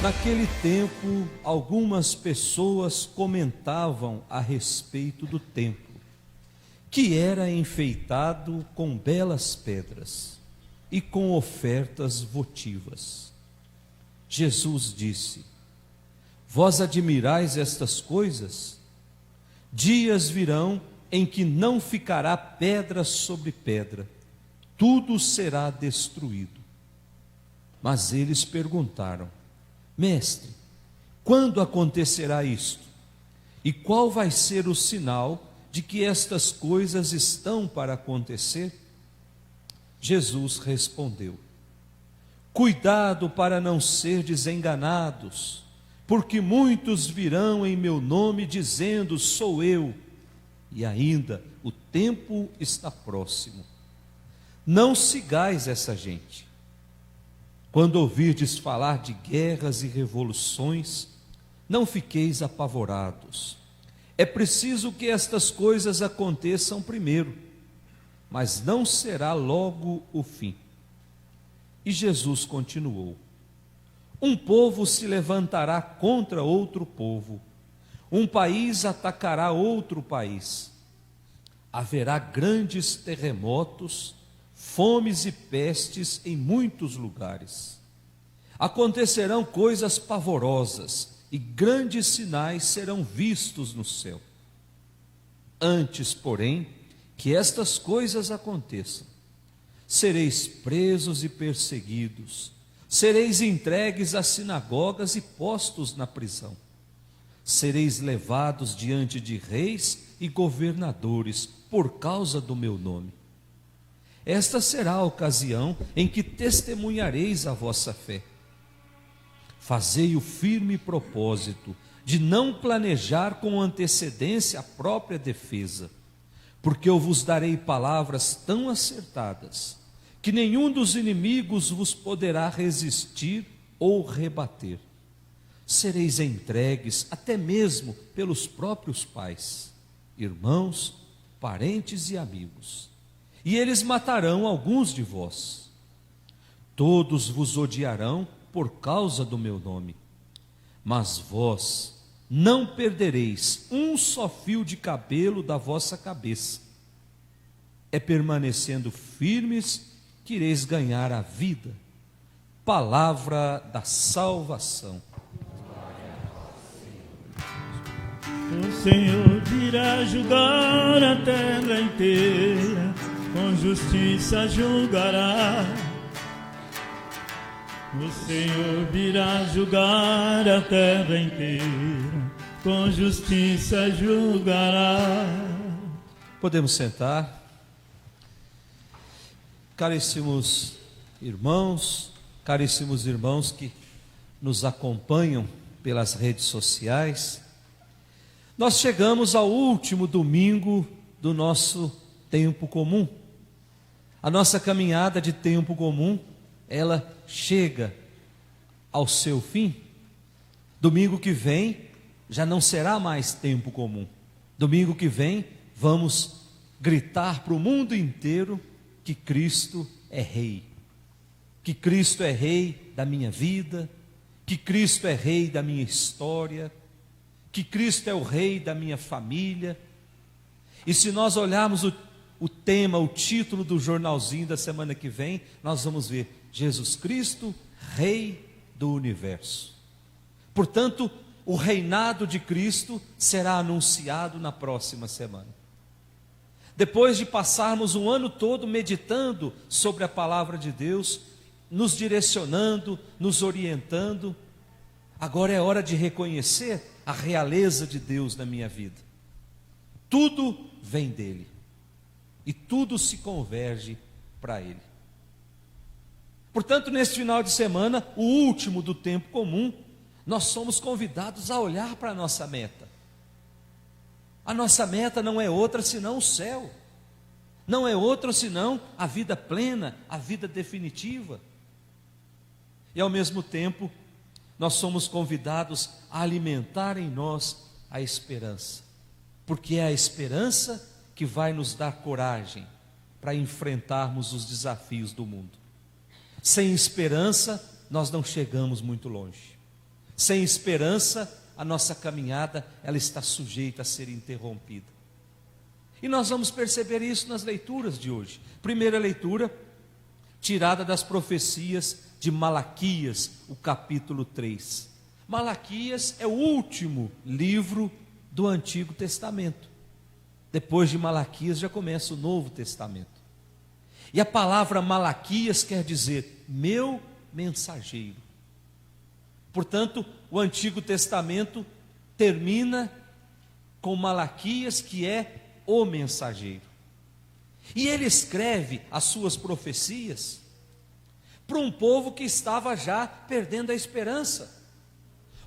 Naquele tempo, algumas pessoas comentavam a respeito do templo, que era enfeitado com belas pedras e com ofertas votivas. Jesus disse: Vós admirais estas coisas? Dias virão em que não ficará pedra sobre pedra, tudo será destruído. Mas eles perguntaram: Mestre, quando acontecerá isto? E qual vai ser o sinal de que estas coisas estão para acontecer? Jesus respondeu: Cuidado para não serdes enganados, porque muitos virão em meu nome dizendo: Sou eu, e ainda o tempo está próximo. Não sigais essa gente. Quando ouvirdes falar de guerras e revoluções, não fiqueis apavorados. É preciso que estas coisas aconteçam primeiro, mas não será logo o fim. E Jesus continuou: Um povo se levantará contra outro povo, um país atacará outro país. Haverá grandes terremotos, fomes e pestes em muitos lugares. Acontecerão coisas pavorosas e grandes sinais serão vistos no céu. Antes, porém, que estas coisas aconteçam, sereis presos e perseguidos, sereis entregues às sinagogas e postos na prisão. Sereis levados diante de reis e governadores por causa do meu nome. Esta será a ocasião em que testemunhareis a vossa fé. Fazei o firme propósito de não planejar com antecedência a própria defesa, porque eu vos darei palavras tão acertadas que nenhum dos inimigos vos poderá resistir ou rebater. Sereis entregues até mesmo pelos próprios pais, irmãos, parentes e amigos, e eles matarão alguns de vós. Todos vos odiarão por causa do meu nome, mas vós não perdereis um só fio de cabelo da vossa cabeça. É permanecendo firmes que ireis ganhar a vida. Palavra da salvação. O Senhor virá julgar a terra inteira, com justiça julgará. O Senhor virá julgar a terra inteira, com justiça julgará. Podemos sentar. Caríssimos irmãos que nos acompanham pelas redes sociais, nós chegamos ao último domingo do nosso tempo comum. A nossa caminhada de tempo comum, ela chega ao seu fim. Domingo que vem já não será mais tempo comum. Domingo que vem vamos gritar para o mundo inteiro que Cristo é Rei. Que Cristo é Rei da minha vida, que Cristo é Rei da minha história, que Cristo é o Rei da minha família. E se nós olharmos o tema, o título do jornalzinho da semana que vem, nós vamos ver Jesus Cristo, Rei do Universo. Portanto, o reinado de Cristo será anunciado na próxima semana. Depois de passarmos um ano todo meditando sobre a palavra de Deus, nos direcionando, nos orientando, agora é hora de reconhecer a realeza de Deus na minha vida. Tudo vem dele e tudo se converge para ele. Portanto, neste final de semana, o último do tempo comum, nós somos convidados a olhar para a nossa meta. A nossa meta não é outra senão o céu, não é outra senão a vida plena, a vida definitiva. E ao mesmo tempo, nós somos convidados a alimentar em nós a esperança, porque é a esperança que vai nos dar coragem para enfrentarmos os desafios do mundo. Sem esperança, nós não chegamos muito longe. Sem esperança, a nossa caminhada ela está sujeita a ser interrompida. E nós vamos perceber isso nas leituras de hoje. Primeira leitura, tirada das profecias de Malaquias, o capítulo 3. Malaquias é o último livro do Antigo Testamento. Depois de Malaquias já começa o Novo Testamento. E a palavra Malaquias quer dizer meu mensageiro. Portanto, o Antigo Testamento termina com Malaquias, que é o mensageiro. E ele escreve as suas profecias para um povo que estava já perdendo a esperança,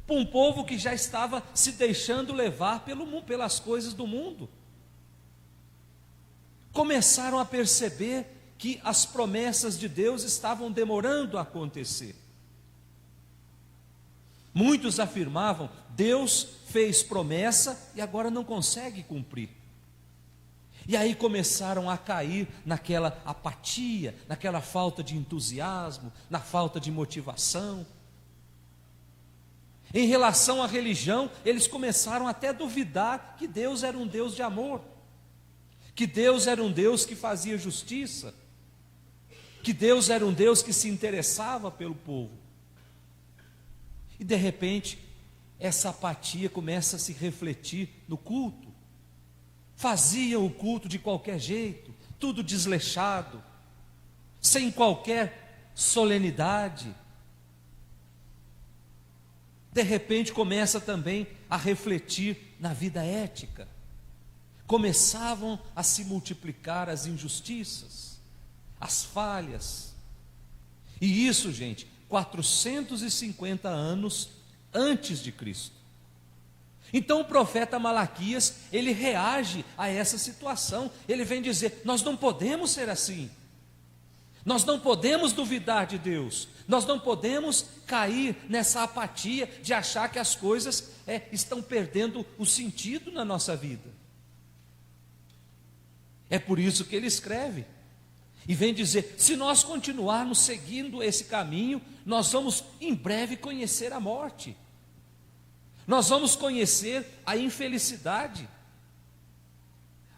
para um povo que já estava se deixando levar pelas coisas do mundo. Começaram a perceber que as promessas de Deus estavam demorando a acontecer. Muitos afirmavam: Deus fez promessa e agora não consegue cumprir. E aí começaram a cair naquela apatia, naquela falta de entusiasmo, na falta de motivação. Em relação à religião, eles começaram até a duvidar que Deus era um Deus de amor, que Deus era um Deus que fazia justiça, que Deus era um Deus que se interessava pelo povo. E de repente, essa apatia começa a se refletir no culto. Faziam o culto de qualquer jeito, tudo desleixado, sem qualquer solenidade. De repente começa também a refletir na vida ética. Começavam a se multiplicar as injustiças, as falhas. E isso, gente, 450 anos antes de Cristo. Então o profeta Malaquias, ele reage a essa situação. Ele vem dizer: nós não podemos ser assim. Nós não podemos duvidar de Deus. Nós não podemos cair nessa apatia de achar que as coisas estão perdendo o sentido na nossa vida. É por isso que ele escreve. E vem dizer: se nós continuarmos seguindo esse caminho, nós vamos em breve conhecer a morte. Nós vamos conhecer a infelicidade.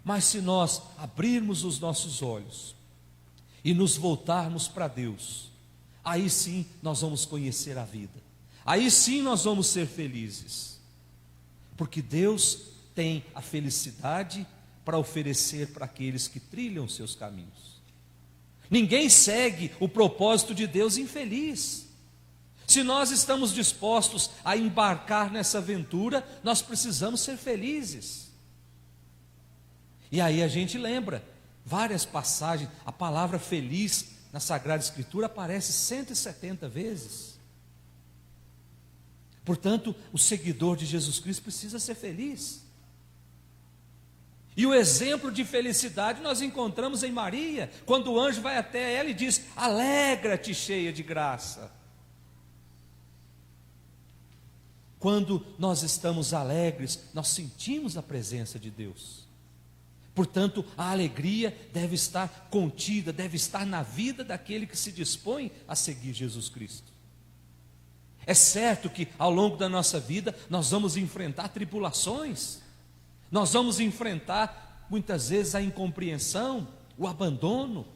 Mas se nós abrirmos os nossos olhos e nos voltarmos para Deus, aí sim nós vamos conhecer a vida. Aí sim nós vamos ser felizes. Porque Deus tem a felicidade para oferecer para aqueles que trilham seus caminhos. Ninguém segue o propósito de Deus infeliz. Se nós estamos dispostos a embarcar nessa aventura, nós precisamos ser felizes. E aí a gente lembra várias passagens, a palavra feliz na Sagrada Escritura aparece 170 vezes. Portanto, o seguidor de Jesus Cristo precisa ser feliz. E o exemplo de felicidade nós encontramos em Maria, quando o anjo vai até ela e diz: alegra-te, cheia de graça. Quando nós estamos alegres, nós sentimos a presença de Deus. Portanto, a alegria deve estar contida, deve estar na vida daquele que se dispõe a seguir Jesus Cristo. É certo que ao longo da nossa vida nós vamos enfrentar tribulações, nós vamos enfrentar muitas vezes a incompreensão, o abandono,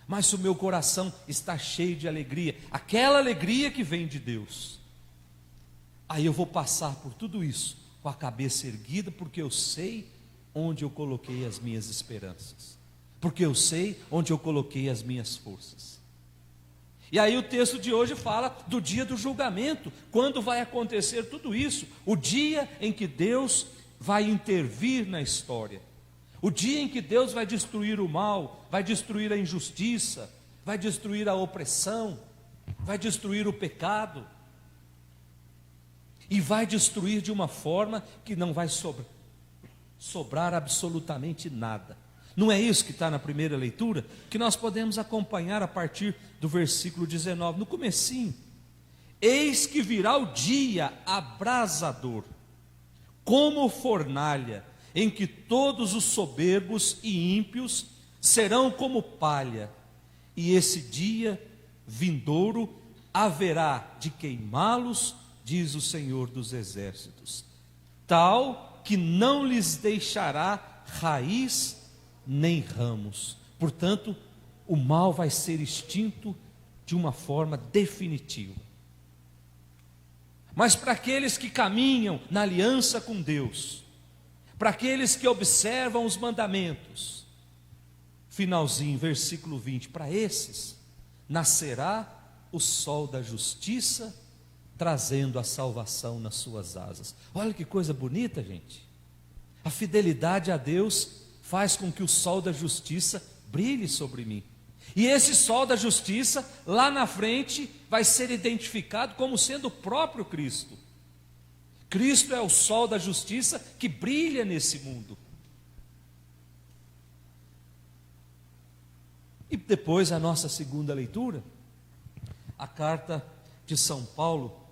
mas se o meu coração está cheio de alegria, aquela alegria que vem de Deus, aí eu vou passar por tudo isso com a cabeça erguida, porque eu sei onde eu coloquei as minhas esperanças, porque eu sei onde eu coloquei as minhas forças. E aí o texto de hoje fala do dia do julgamento, quando vai acontecer tudo isso, o dia em que Deus vai intervir na história, o dia em que Deus vai destruir o mal, vai destruir a injustiça, vai destruir a opressão, vai destruir o pecado, e vai destruir de uma forma que não vai sobrar absolutamente nada. Não é isso que está na primeira leitura? Que nós podemos acompanhar a partir do versículo 19, no comecinho. Eis que virá o dia abrasador, como fornalha, em que todos os soberbos e ímpios serão como palha, e esse dia vindouro haverá de queimá-los diz o Senhor dos Exércitos, tal que não lhes deixará raiz nem ramos. Portanto, o mal vai ser extinto de uma forma definitiva. Mas para aqueles que caminham na aliança com Deus, para aqueles que observam os mandamentos, finalzinho, versículo 20, para esses nascerá o sol da justiça, trazendo a salvação nas suas asas. Olha que coisa bonita, gente. A fidelidade a Deus faz com que o sol da justiça brilhe sobre mim. E esse sol da justiça, lá na frente, vai ser identificado como sendo o próprio Cristo. Cristo é o sol da justiça que brilha nesse mundo. E depois a nossa segunda leitura, a carta de São Paulo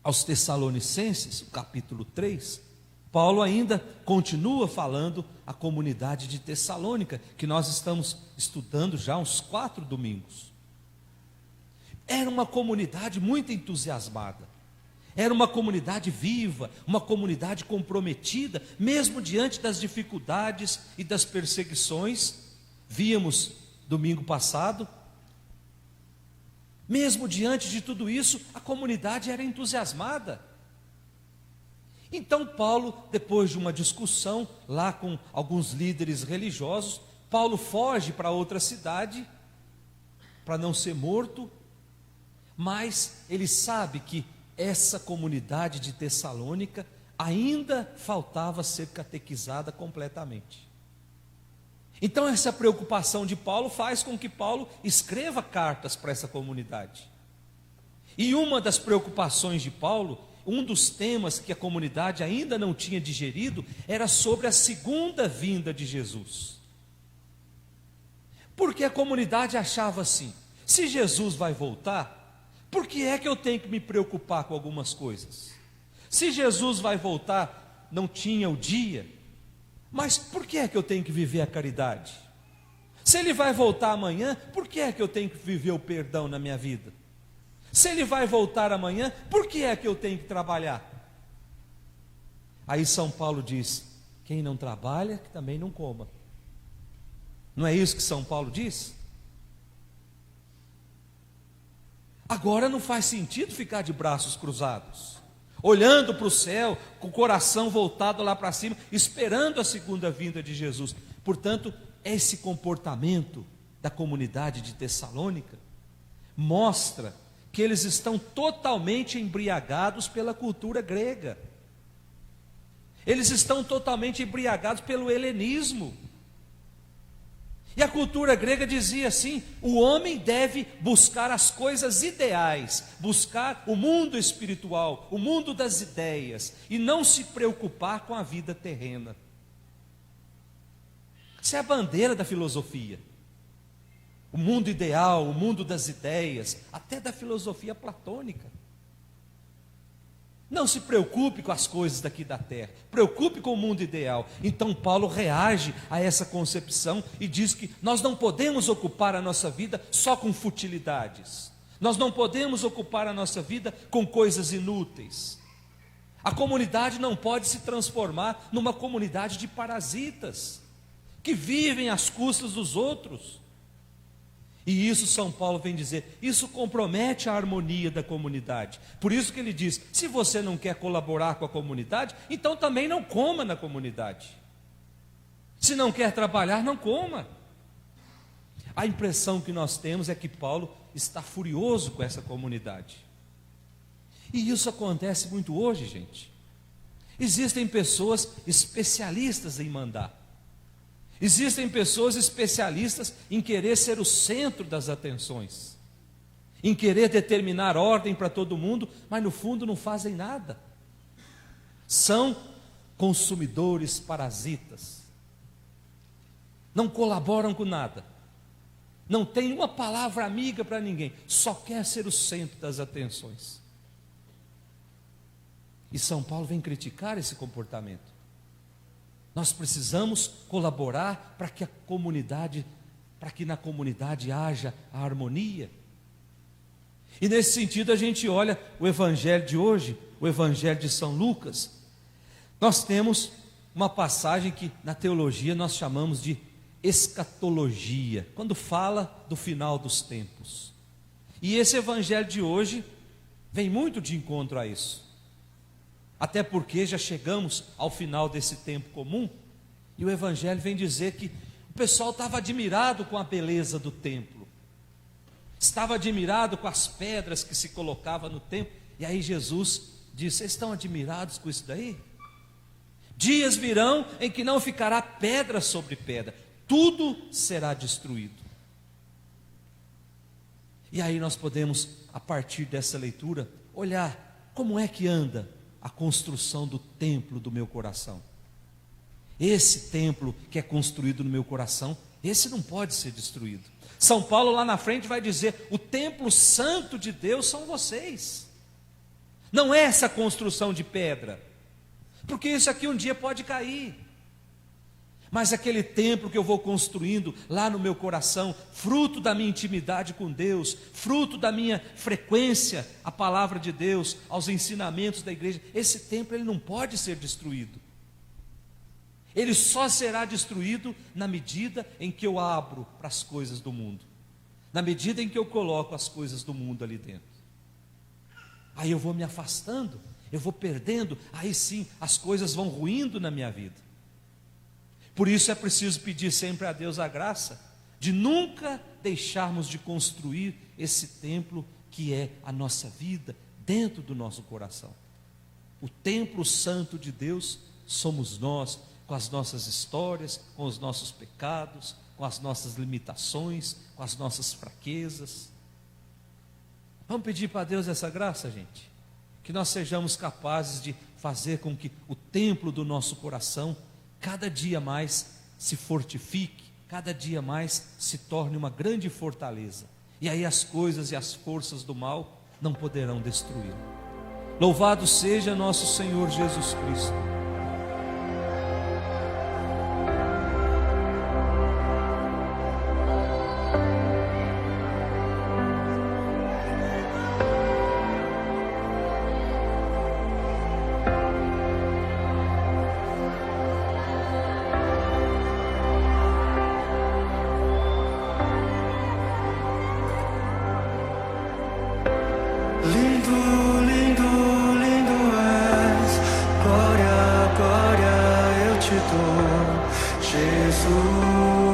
aos Tessalonicenses, o capítulo 3, Paulo ainda continua falando à comunidade de Tessalônica, que nós estamos estudando já há uns 4 domingos. Era uma comunidade muito entusiasmada, era uma comunidade viva, uma comunidade comprometida, mesmo diante das dificuldades e das perseguições. Vimos domingo passado, mesmo diante de tudo isso, a comunidade era entusiasmada. Então Paulo, depois de uma discussão lá com alguns líderes religiosos, Paulo foge para outra cidade, para não ser morto, mas ele sabe que essa comunidade de Tessalônica ainda faltava ser catequizada completamente. Então essa preocupação de Paulo faz com que Paulo escreva cartas para essa comunidade. E uma das preocupações de Paulo, um dos temas que a comunidade ainda não tinha digerido, era sobre a segunda vinda de Jesus. Porque a comunidade achava assim: se Jesus vai voltar, por que é que eu tenho que me preocupar com algumas coisas? Se Jesus vai voltar, não tinha o dia, mas por que é que eu tenho que viver a caridade? Se ele vai voltar amanhã, por que é que eu tenho que viver o perdão na minha vida? Se ele vai voltar amanhã, por que é que eu tenho que trabalhar? Aí São Paulo diz: quem não trabalha, que também não coma. Não é isso que São Paulo diz? Agora não faz sentido ficar de braços cruzados, olhando para o céu, com o coração voltado lá para cima, esperando a segunda vinda de Jesus. Portanto, esse comportamento da comunidade de Tessalônica mostra que eles estão totalmente embriagados pela cultura grega. Eles estão totalmente embriagados pelo helenismo. E a cultura grega dizia assim: o homem deve buscar as coisas ideais, buscar o mundo espiritual, o mundo das ideias, e não se preocupar com a vida terrena. Essa é a bandeira da filosofia. O mundo ideal, o mundo das ideias, até da filosofia platônica. Não se preocupe com as coisas daqui da terra, preocupe com o mundo ideal. Então Paulo reage a essa concepção e diz que nós não podemos ocupar a nossa vida só com futilidades. Nós não podemos ocupar a nossa vida com coisas inúteis. A comunidade não pode se transformar numa comunidade de parasitas, que vivem às custas dos outros. E isso São Paulo vem dizer, isso compromete a harmonia da comunidade. Por isso que ele diz: se você não quer colaborar com a comunidade, então também não coma na comunidade. Se não quer trabalhar, não coma. A impressão que nós temos é que Paulo está furioso com essa comunidade. E isso acontece muito hoje, gente. Existem pessoas especialistas em mandar. Existem pessoas especialistas em querer ser o centro das atenções, em querer determinar ordem para todo mundo, mas no fundo não fazem nada. São consumidores parasitas, não colaboram com nada, não tem uma palavra amiga para ninguém, só quer ser o centro das atenções. E São Paulo vem criticar esse comportamento. Nós precisamos colaborar para que na comunidade haja a harmonia. E nesse sentido a gente olha o evangelho de hoje, o evangelho de São Lucas. Nós temos uma passagem que na teologia nós chamamos de escatologia, quando fala do final dos tempos. E esse evangelho de hoje vem muito de encontro a isso. Até porque já chegamos ao final desse tempo comum, e o evangelho vem dizer que o pessoal estava admirado com a beleza do templo, estava admirado com as pedras que se colocavam no templo. E aí Jesus disse: vocês estão admirados com isso daí? Dias virão em que não ficará pedra sobre pedra, tudo será destruído. E aí nós podemos, a partir dessa leitura, olhar como é que anda a construção do templo do meu coração. Esse templo que é construído no meu coração, esse não pode ser destruído. São Paulo lá na frente vai dizer: o templo santo de Deus são vocês. Não é essa construção de pedra, porque isso aqui um dia pode cair. Mas aquele templo que eu vou construindo lá no meu coração, fruto da minha intimidade com Deus, fruto da minha frequência à palavra de Deus, aos ensinamentos da igreja, esse templo ele não pode ser destruído. Ele só será destruído na medida em que eu abro para as coisas do mundo, na medida em que eu coloco as coisas do mundo ali dentro. Aí eu vou me afastando, eu vou perdendo, aí sim as coisas vão ruindo na minha vida. Por isso é preciso pedir sempre a Deus a graça de nunca deixarmos de construir esse templo que é a nossa vida dentro do nosso coração. O templo santo de Deus somos nós, com as nossas histórias, com os nossos pecados, com as nossas limitações, com as nossas fraquezas. Vamos pedir para Deus essa graça, gente, que nós sejamos capazes de fazer com que o templo do nosso coração cada dia mais se fortifique, cada dia mais se torne uma grande fortaleza, e aí as coisas e as forças do mal não poderão destruí-lo. Louvado seja nosso Senhor Jesus Cristo. Jesus.